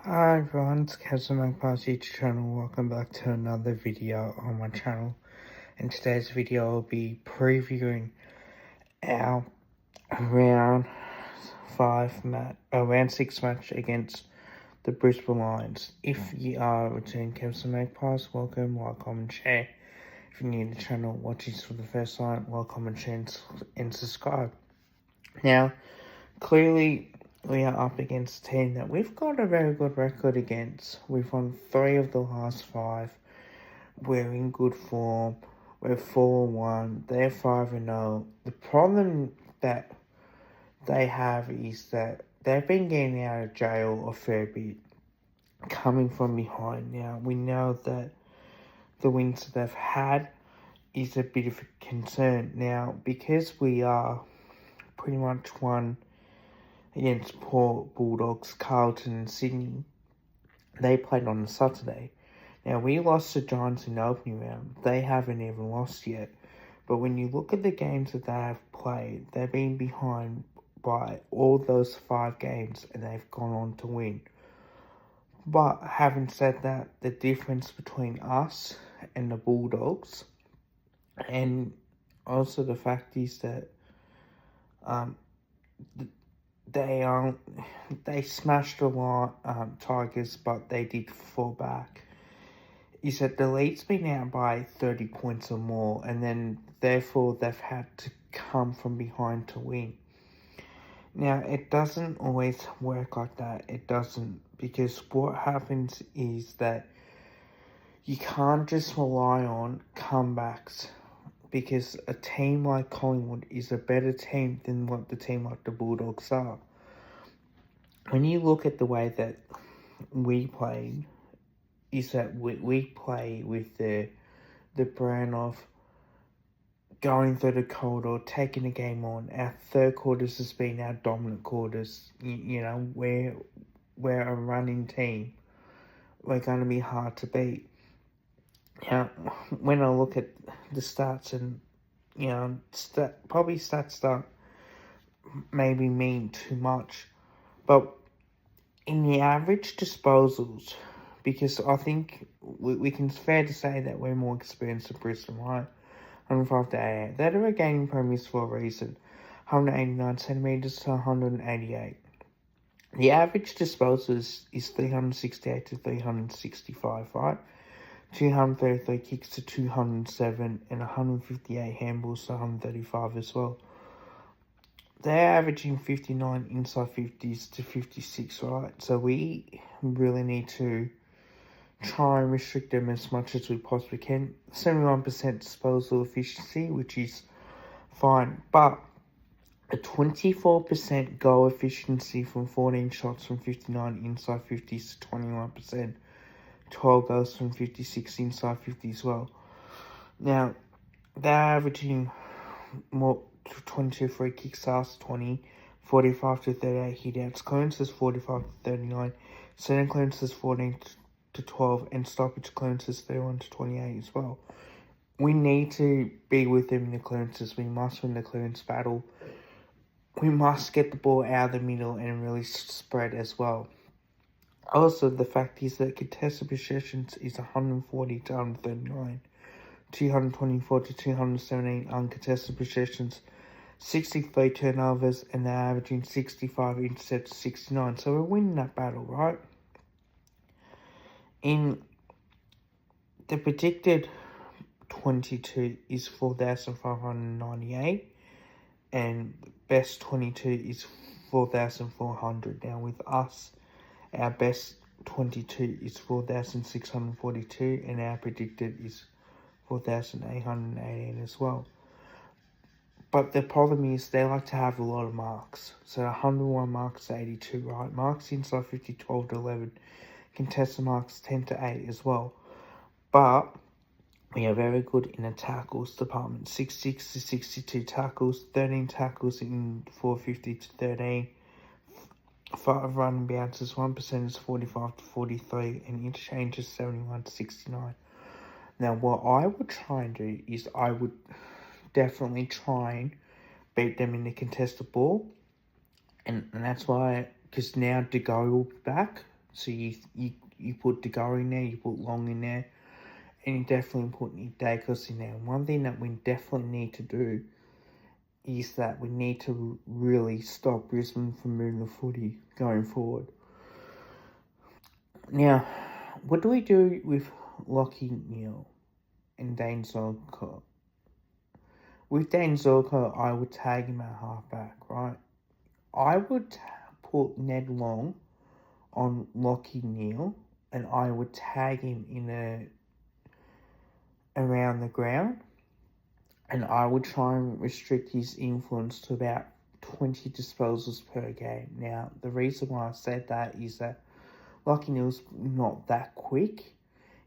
Hi everyone, it's Kevin Magpie's YouTube channel. Welcome back to another video on my channel. In today's video, I'll be previewing our round 6 match against the Brisbane Lions. If you are returning Kevin Magpies, welcome, like, comment, share. If you're new to the channel, watching this for the first time, welcome and share and subscribe. Now, clearly, we are up against a team that we've got a very good record against. We've won 3 of the last 5. We're in good form. We're 4-1. They're 5-0. The problem that they have is that they've been getting out of jail a fair bit, coming from behind. Now, we know that the wins that they've had is a bit of a concern. Now, because we are pretty much won against Port, Bulldogs, Carlton and Sydney, they played on a Saturday. Now, we lost to Giants in the opening round. They haven't even lost yet. But when you look at the games that they have played, they've been behind by all those 5 games and they've gone on to win. But having said that, the difference between us and the Bulldogs, and also the fact is that they smashed the Tigers, but they did fall back. Is that the lead's been out by 30 points or more, and then therefore they've had to come from behind to win. Now, it doesn't always work like that. It doesn't, because what happens is that you can't just rely on comebacks, because a team like Collingwood is a better team than what the team like the Bulldogs are. When you look at the way that we played, is that we play with the brand of going through the corridor, taking the game on. Our third quarters has been our dominant quarters. You know, we're a running team. We're going to be hard to beat. Now, when I look at the stats, and probably stats don't maybe mean too much, but in the average disposals, because I think we can fair to say that we're more experienced than Brisbane, right? 105 to 88. They're the regaining premiers for a reason. 189 centimetres to 188. The average disposals is 368 to 365, right? 233 kicks to 207 and 158 handballs to 135 as well. They're averaging 59 inside 50s to 56, right? So we really need to try and restrict them as much as we possibly can. 71% disposal efficiency, which is fine, but a 24% goal efficiency from 14 shots from 59 inside 50s to 21%. 12 goals from 56 inside 50 as well. Now, they're averaging more 22 free kicks last 20, 45 to 38 hit-outs, clearances 45 to 39, center clearances 14 to 12, and stoppage clearances 31 to 28 as well. We need to be with them in the clearances. We must win the clearance battle. We must get the ball out of the middle and really spread as well. Also, the fact is that contested possessions is 140 to 139, 224 to 217 uncontested possessions, 63 turnovers, and they're averaging 65 intercepts to 69. So we're winning that battle, right? In the predicted 22 is 4,598, and best 22 is 4,400. Now with us, our best 22 is 4,642, and our predicted is 4,818 as well. But the problem is they like to have a lot of marks. So 101 marks to 82, right? Marks inside 50, 12 to 11. Contested marks 10 to 8 as well. But we are very good in the tackles department. 66 to 62 tackles, 13 tackles in 450 to 13. 5 running bounces, 1% is 45 to 43, and interchanges 71 to 69. Now, what I would try and do is I would definitely try and beat them in the contested ball. And that's why, because now De Go will be back. So you put Degar in there, you put Long in there, and you definitely put Nick Dacos in there. One thing that we definitely need to do is that we need to really stop Brisbane from moving the footy going forward. Now, what do we do with Lockie Neal and Dane Zorko? With Dane Zorko, I would tag him at halfback, right? I would put Ned Long on Lockie Neal, and I would tag him in around the ground, and I would try and restrict his influence to about 20 disposals per game. Now, the reason why I said that is that Lockie Neal's not that quick.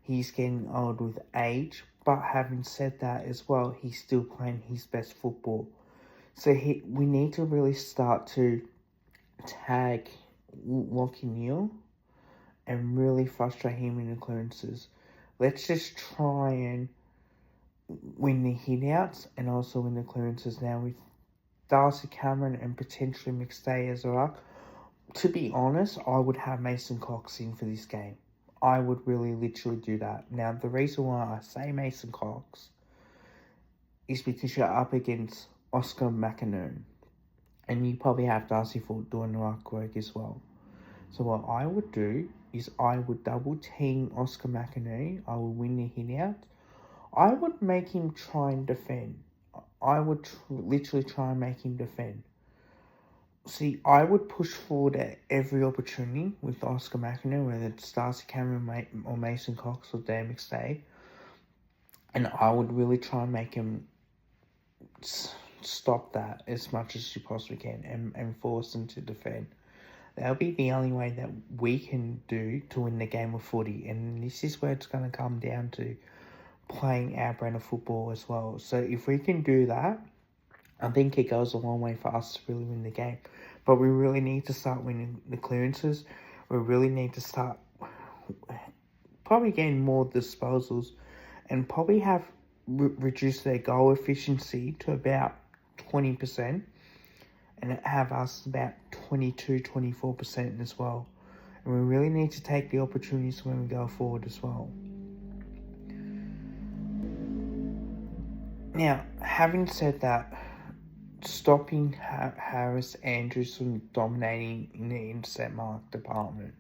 He's getting old with age, but having said that as well, he's still playing his best football. So we need to really start to tag Lockie Neal and really frustrate him in the clearances. Let's just try and win the hitouts and also win the clearances. Now with Darcy Cameron and potentially McStay as well. To be honest, I would have Mason Cox in for this game. I would really literally do that. Now, the reason why I say Mason Cox is because you're up against Oscar McInerney. And you probably have Darcy Fort doing the ruck work as well. So what I would do is I would double team Oscar McInerney. I will win the hit out. I would make him try and defend. I would literally try and make him defend. See, I would push forward at every opportunity with Oscar McInerney, whether it's Darcy Cameron or Mason Cox or Dan McStay. And I would really try and make him stop that as much as you possibly can and force them to defend. That'll be the only way that we can do to win the game of footy. And this is where it's going to come down to playing our brand of football as well. So if we can do that, I think it goes a long way for us to really win the game. But we really need to start winning the clearances. We really need to start probably getting more disposals and probably have reduced their goal efficiency to about 20% and have us about 22-24% as well. And we really need to take the opportunities when we go forward as well. Now, having said that, stopping Harris Andrews from dominating in the intercept mark department.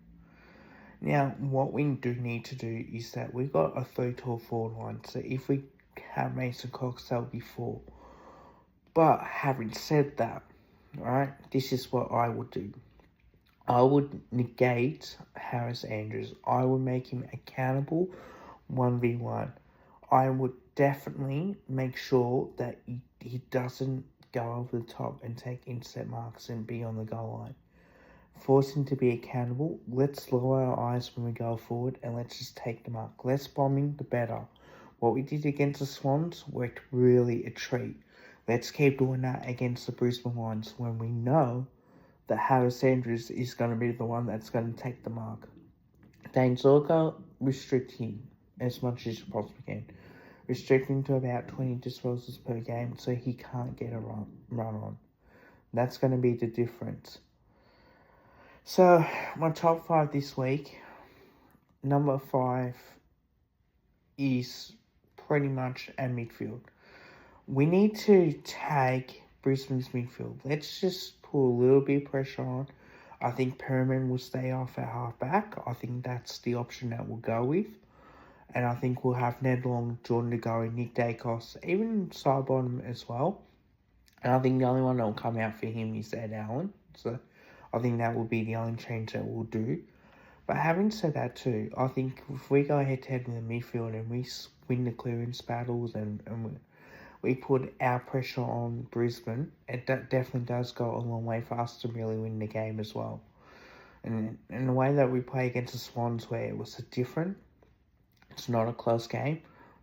Now, what we do need to do is that we've got a 3-tall forward line. So if we have Mason Cox, that would be 4. But having said that, right, this is what I would do. I would negate Harris Andrews. I would make him accountable 1v1. I would definitely make sure that he doesn't go over the top and take intercept marks and be on the goal line. Force him to be accountable. Let's lower our eyes when we go forward and let's just take the mark. Less bombing, the better. What we did against the Swans worked really a treat. Let's keep doing that against the Brisbane Lions when we know that Harris Andrews is going to be the one that's going to take the mark. Dane Zorko, restrict him as much as you possibly can. Restrict him to about 20 disposals per game so he can't get a run on. That's going to be the difference. So, my top 5 this week, number 5 is pretty much our midfield. We need to tag Brisbane's midfield. Let's just put a little bit of pressure on. I think Perriman will stay off at halfback. I think that's the option that we'll go with. And I think we'll have Ned Long, Jordan DeGoey, Nick Dacos, even side bottom as well. And I think the only one that will come out for him is Ed Allen. So I think that will be the only change that we'll do. But having said that too, I think if we go head-to-head with the midfield and we win the clearance battles and we put our pressure on Brisbane, it definitely does go a long way for us to really win the game as well. And in the way that we play against the Swans where it was different, it's not a close game,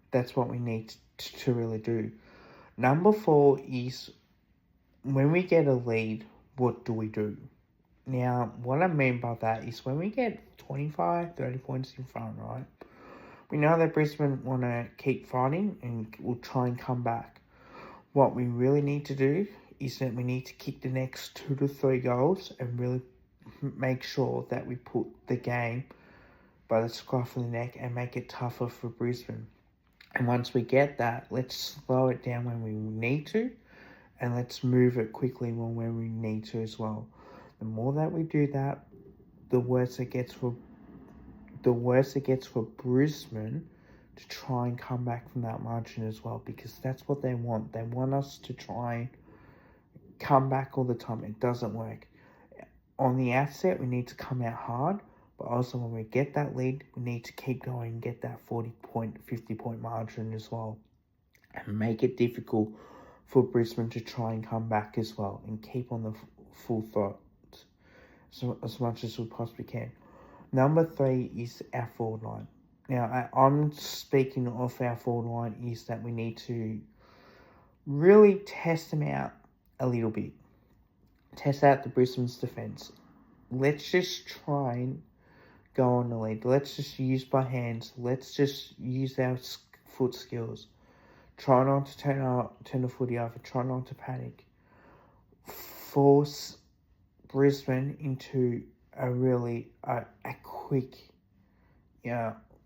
that's what we need to really do. Number 4 is when we get a lead, what do we do? Now, what I mean by that is when we get 25, 30 points in front, right? We know that Brisbane want to keep fighting and will try and come back. What we really need to do is that we need to kick the next 2 to 3 goals and really make sure that we put the game by the scruff of the neck and make it tougher for Brisbane. And once we get that, let's slow it down when we need to, and let's move it quickly when we need to as well. The more that we do that, the worse it gets for Brisbane to try and come back from that margin as well, because that's what they want. They want us to try and come back all the time. It doesn't work. On the outset, we need to come out hard, but also when we get that lead, we need to keep going and get that 40-point, 50-point margin as well, and make it difficult for Brisbane to try and come back as well, and keep on the full throat as much as we possibly can. Number 3 is our forward line. Now, I'm speaking of our forward line is that we need to really test them out a little bit. Test out the Brisbane's defence. Let's just try and go on the lead. Let's just use by hands. Let's just use our foot skills. Try not to turn the footy over. Try not to panic. Force Brisbane into a really a quick,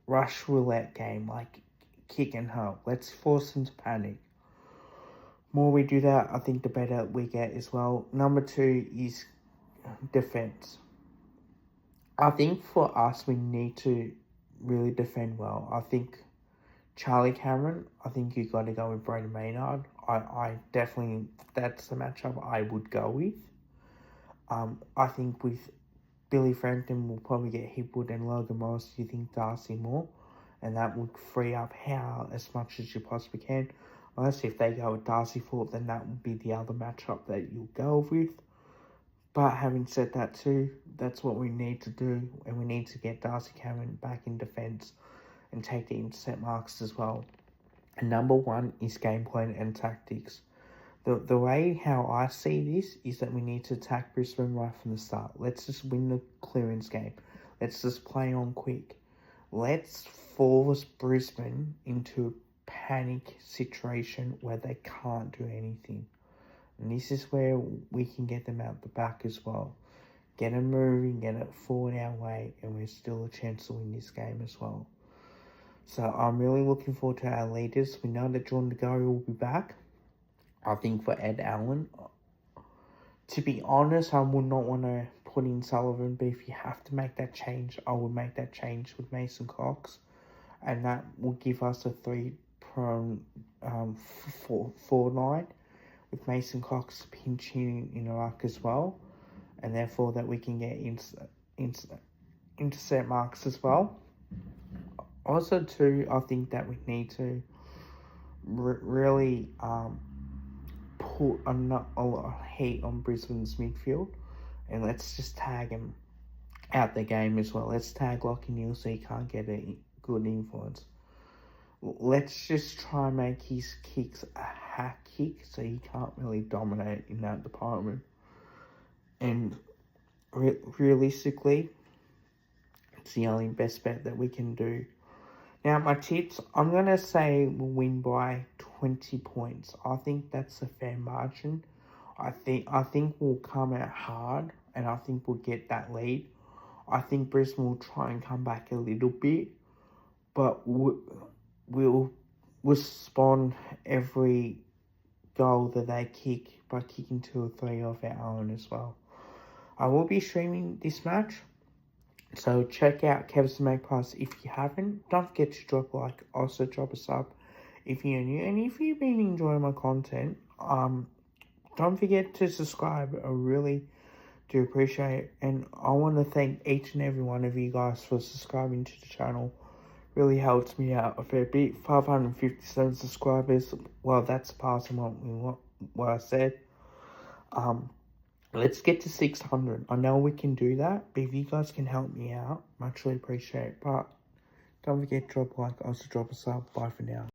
rush roulette game, like kick and help. Let's force them to panic. More we do that, I think the better we get as well. Number 2 is defence. I think for us, we need to really defend well. I think Charlie Cameron, I think you got to go with Brayden Maynard. I definitely, that's the matchup I would go with. I think with Billy Frampton will probably get Hipwood, and Logan Morris, you think Darcy more, and that would free up Howe as much as you possibly can. Unless if they go with Darcy Fort, then that would be the other matchup that you'll go with. But having said that too, that's what we need to do, and we need to get Darcy Cameron back in defence and take the intercept marks as well. And number 1 is game plan and tactics. The way how I see this is that we need to attack Brisbane right from the start. Let's just win the clearance game. Let's just play on quick. Let's force Brisbane into a panic situation where they can't do anything. And this is where we can get them out the back as well. Get them moving, get it forward our way, and we're still a chance to win this game as well. So I'm really looking forward to our leaders. We know that Jordan De Goey will be back. I think for Ed Allen, to be honest, I would not want to put in Sullivan, but if you have to make that change, I would make that change with Mason Cox, and that will give us a 3-prong forward line, with Mason Cox pinching in a ruck as well, and therefore that we can get intercept marks as well. Also too, I think that we need to really put a lot of heat on Brisbane's midfield, and let's just tag him out the game as well. Let's tag Lockie Neal so he can't get a good influence. Let's just try and make his kicks a hack kick so he can't really dominate in that department. And realistically, it's the only best bet that we can do. Now, my tips, I'm going to say we'll win by 20 points. I think that's a fair margin. I think we'll come out hard, and I think we'll get that lead. I think Brisbane will try and come back a little bit, but we'll respond every goal that they kick by kicking 2 or 3 of our own as well. I will be streaming this match, so check out Kev's Magpies if you haven't. Don't forget to drop a like, also drop a sub if you're new. And if you've been enjoying my content, don't forget to subscribe. I really do appreciate it. And I want to thank each and every one of you guys for subscribing to the channel. Really helps me out a fair bit. 557 subscribers. Well, that's passing what I said. Let's get to 600. I know we can do that, but if you guys can help me out, muchly appreciate it. But don't forget to drop a like, also drop a sub. Bye for now.